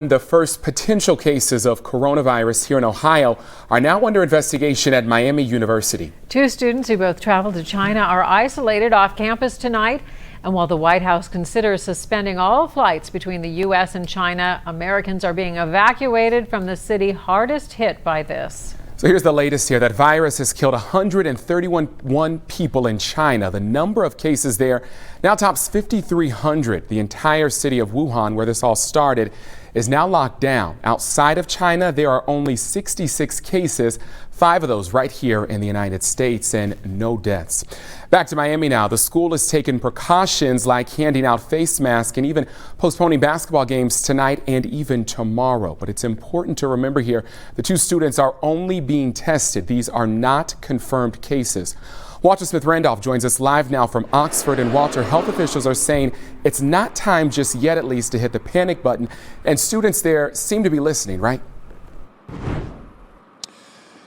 The first potential cases of coronavirus here in Ohio are now under investigation at Miami University. Two students who both traveled to China are isolated off campus tonight. And while the White House considers suspending all flights between the U.S. and China, Americans are being evacuated from the city hardest hit by this. So here's the latest here. That virus has killed 131 people in China. The number of cases there now tops 5,300. The entire city of Wuhan, where this all started, is now locked down. Outside of China, there are only 66 cases, 5 of those right here in the United States, and no deaths. Back to Miami now. The school has taken precautions like handing out face masks and even postponing basketball games tonight and even tomorrow. But it's important to remember here, the 2 students are only being tested. These are not confirmed cases. Walter Smith-Randolph joins us live now from Oxford. And Walter, health officials are saying it's not time just yet, at least, to hit the panic button. And students there seem to be listening, right?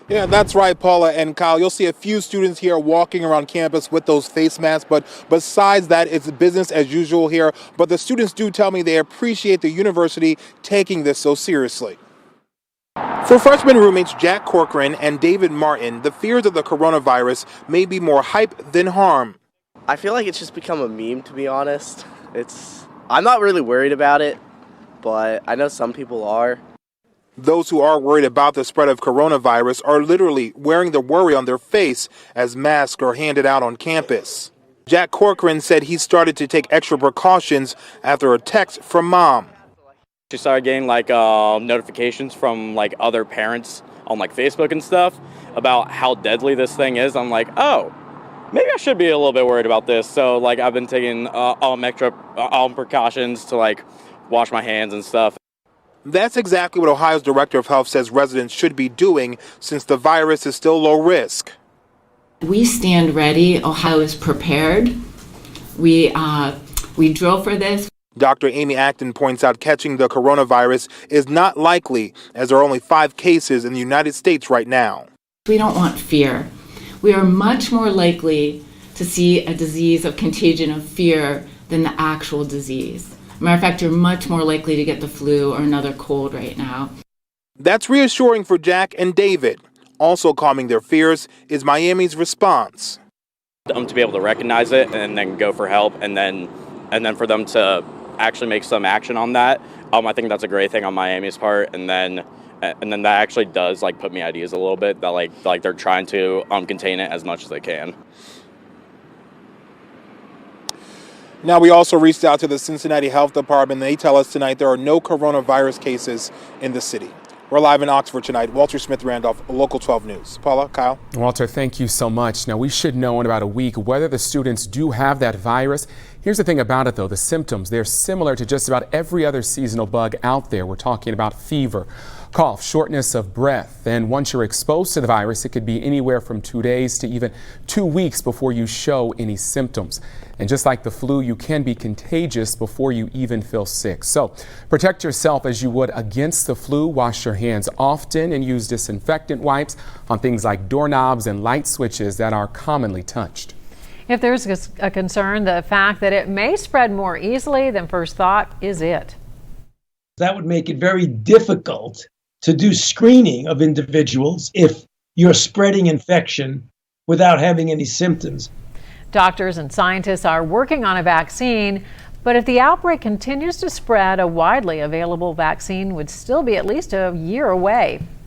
Yeah, that's right, Paula and Kyle. You'll see a few students here walking around campus with those face masks, but besides that, it's business as usual here. But the students do tell me they appreciate the university taking this so seriously. For freshman roommates Jack Corcoran and David Martin, the fears of the coronavirus may be more hype than harm. I feel like it's just become a meme, to be honest. I'm not really worried about it, but I know some people are. Those who are worried about the spread of coronavirus are literally wearing the worry on their face as masks are handed out on campus. Jack Corcoran said he started to take extra precautions after a text from mom. She started getting notifications from other parents on Facebook and stuff about how deadly this thing is. I'm like, oh, maybe I should be a little bit worried about this. So I've been taking all precautions to wash my hands and stuff. That's exactly what Ohio's Director of Health says residents should be doing since the virus is still low risk. We stand ready. Ohio is prepared. We drove for this. Dr. Amy ACTON points out catching the coronavirus is not likely, as there are only 5 cases in the United States right now. We don't want fear. We are much more likely to see a disease of contagion of fear than the actual disease. Matter of fact, you're much more likely to get the flu or another cold right now. That's reassuring for Jack and David. Also calming their fears is Miami's response. To be able to recognize it and then go for help and then for them to actually make some action on that. I think that's a great thing on Miami's part, and then that actually does put me at ease a little bit that they're trying to contain it as much as they can. Now, we also reached out to the Cincinnati Health Department. They tell us tonight there are no coronavirus cases in the city. We're live in Oxford tonight. Walter Smith-Randolph, Local 12 News. Paula, Kyle. Walter, thank you so much. Now, we should know in about a week whether the students do have that virus. Here's the thing about it, though. The symptoms, they're similar to just about every other seasonal bug out there. We're talking about fever, cough, shortness of breath. And once you're exposed to the virus, it could be anywhere from 2 days to even 2 weeks before you show any symptoms. And just like the flu, you can be contagious before you even feel sick. So protect yourself as you would against the flu. Wash your hands often and use disinfectant wipes on things like doorknobs and light switches that are commonly touched. If there's a concern, the fact that it may spread more easily than first thought is it. That would make it very difficult to do screening of individuals if you're spreading infection without having any symptoms. Doctors and scientists are working on a vaccine, but if the outbreak continues to spread, a widely available vaccine would still be at least a year away.